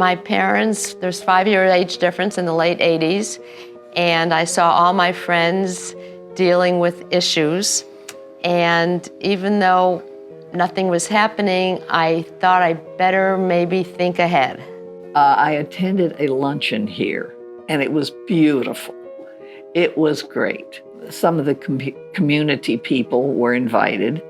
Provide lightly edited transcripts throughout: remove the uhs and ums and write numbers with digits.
My parents, there's 5-year age difference in the late 80s, and I saw all my friends dealing with issues. And even though nothing was happening, I thought I better maybe think ahead. I attended a luncheon here, and it was beautiful. It was great. Some of the community people were invited,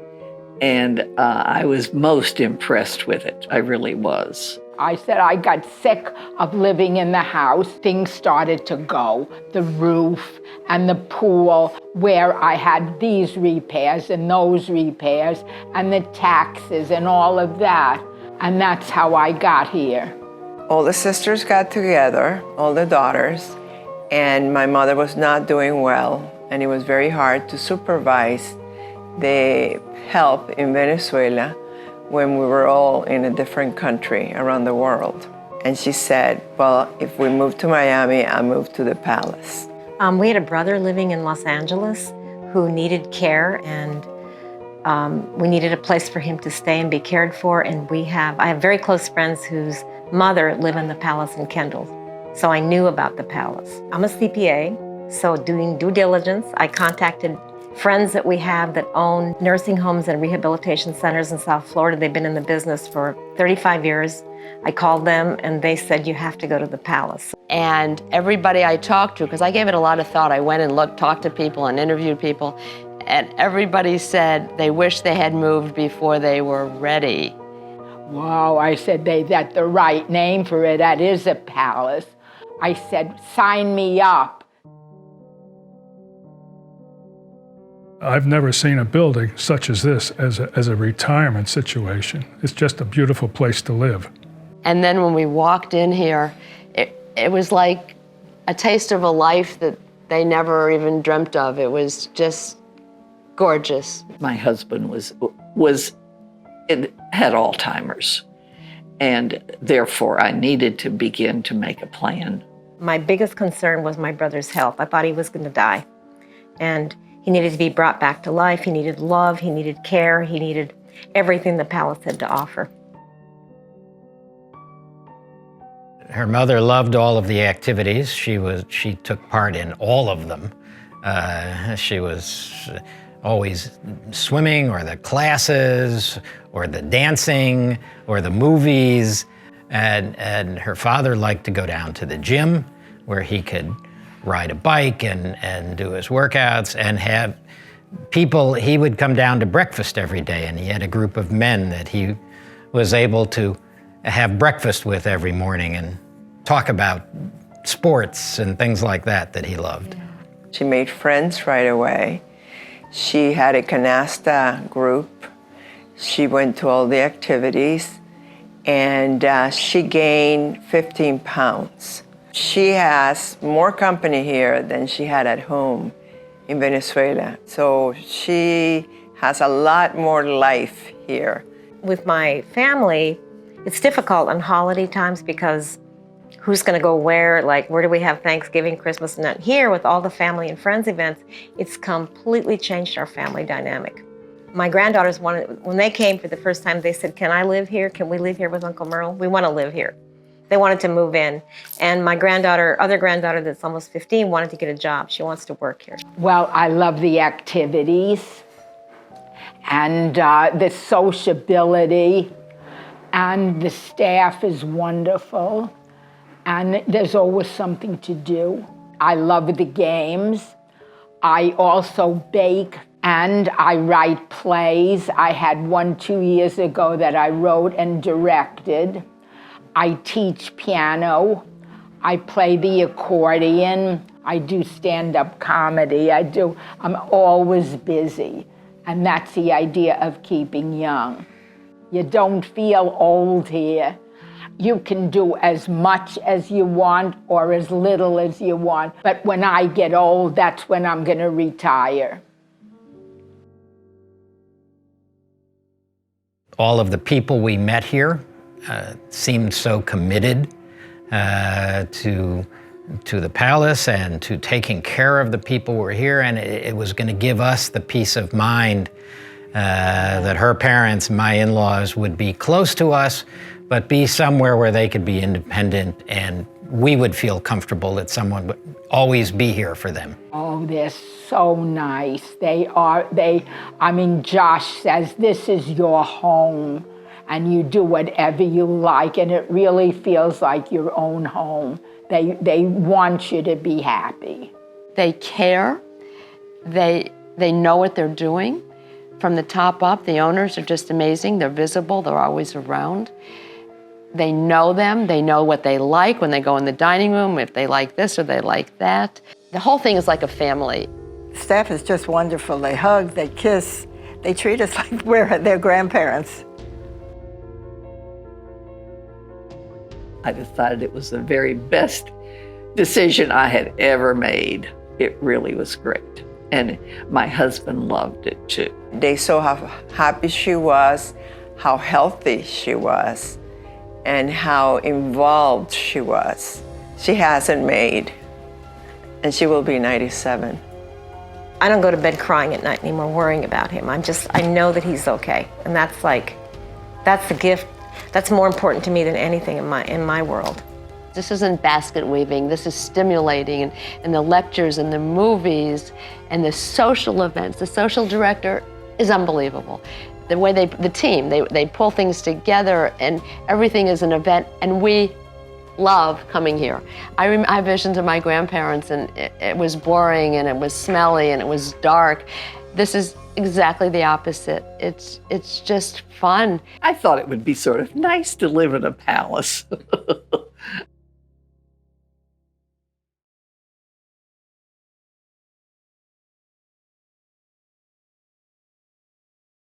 and I was most impressed with it. I really was. I said I got sick of living in the house. Things started to go. The roof and the pool, where I had these repairs and those repairs, and the taxes and all of that. And that's how I got here. All the sisters got together, all the daughters, and my mother was not doing well, and it was very hard to supervise the help in Venezuela when we were all in a different country around the world. And she said, well, if we move to Miami, I'll move to the Palace. We had a brother living in Los Angeles who needed care, and we needed a place for him to stay and be cared for. And I have very close friends whose mother lived in the Palace in Kendall. So I knew about the Palace. I'm a CPA, so doing due diligence, I contacted friends that we have that own nursing homes and rehabilitation centers in South Florida. They've been in the business for 35 years. I called them and they said, you have to go to the Palace. And everybody I talked to, because I gave it a lot of thought, I went and talked to people and interviewed people, and everybody said they wish they had moved before they were ready. Wow, I said, that's the right name for it. That is a palace. I said, sign me up. I've never seen a building such as this as a retirement situation. It's just a beautiful place to live. And then when we walked in here, it was like a taste of a life that they never even dreamt of. It was just gorgeous. My husband had Alzheimer's, and therefore I needed to begin to make a plan. My biggest concern was my brother's health. I thought he was going to die. And he needed to be brought back to life. He needed love. He needed care. He needed everything the Palace had to offer. Her mother loved all of the activities. She took part in all of them. She was always swimming, or the classes, or the dancing, or the movies. And her father liked to go down to the gym where he could ride a bike and do his workouts and have people. He would come down to breakfast every day, and he had a group of men that he was able to have breakfast with every morning and talk about sports and things like that he loved. She made friends right away. She had a canasta group. She went to all the activities, and she gained 15 pounds. She has more company here than she had at home in Venezuela. So she has a lot more life here. With my family, it's difficult on holiday times because who's going to go where? Like, where do we have Thanksgiving, Christmas, and that? Here, with all the family and friends events, it's completely changed our family dynamic. My granddaughters wanted, when they came for the first time, they said, can I live here? Can we live here with Uncle Merle? We want to live here. They wanted to move in. And my other granddaughter that's almost 15, wanted to get a job. She wants to work here. Well, I love the activities and the sociability, and the staff is wonderful, and there's always something to do. I love the games. I also bake and I write plays. I had one 2 years ago that I wrote and directed. I teach piano, I play the accordion, I do stand-up comedy, I'm always busy. And that's the idea of keeping young. You don't feel old here. You can do as much as you want or as little as you want. But when I get old, that's when I'm gonna retire. All of the people we met here seemed so committed to the Palace and to taking care of the people who were here, and it was going to give us the peace of mind that her parents, my in-laws, would be close to us, but be somewhere where they could be independent and we would feel comfortable that someone would always be here for them. Oh, they're so nice. Josh says, this is your home, and you do whatever you like, and it really feels like your own home. They want you to be happy. They care. They know what they're doing. From the top up, the owners are just amazing. They're visible. They're always around. They know them. They know what they like when they go in the dining room, if they like this or they like that. The whole thing is like a family. Staff is just wonderful. They hug, they kiss, they treat us like we're their grandparents. I decided it was the very best decision I had ever made. It really was great. And my husband loved it too. They saw how happy she was, how healthy she was, and how involved she was. She hasn't made, and she will be 97. I don't go to bed crying at night anymore, worrying about him. I know that he's okay. And that's the gift. That's more important to me than anything in my world. This isn't basket weaving, this is stimulating, and the lectures and the movies and the social events. The social director is unbelievable. The way the team, they pull things together and everything is an event, and we love coming here. I have visions of my grandparents, and it was boring and it was smelly and it was dark. This is exactly the opposite. It's just fun. I thought it would be sort of nice to live in a palace.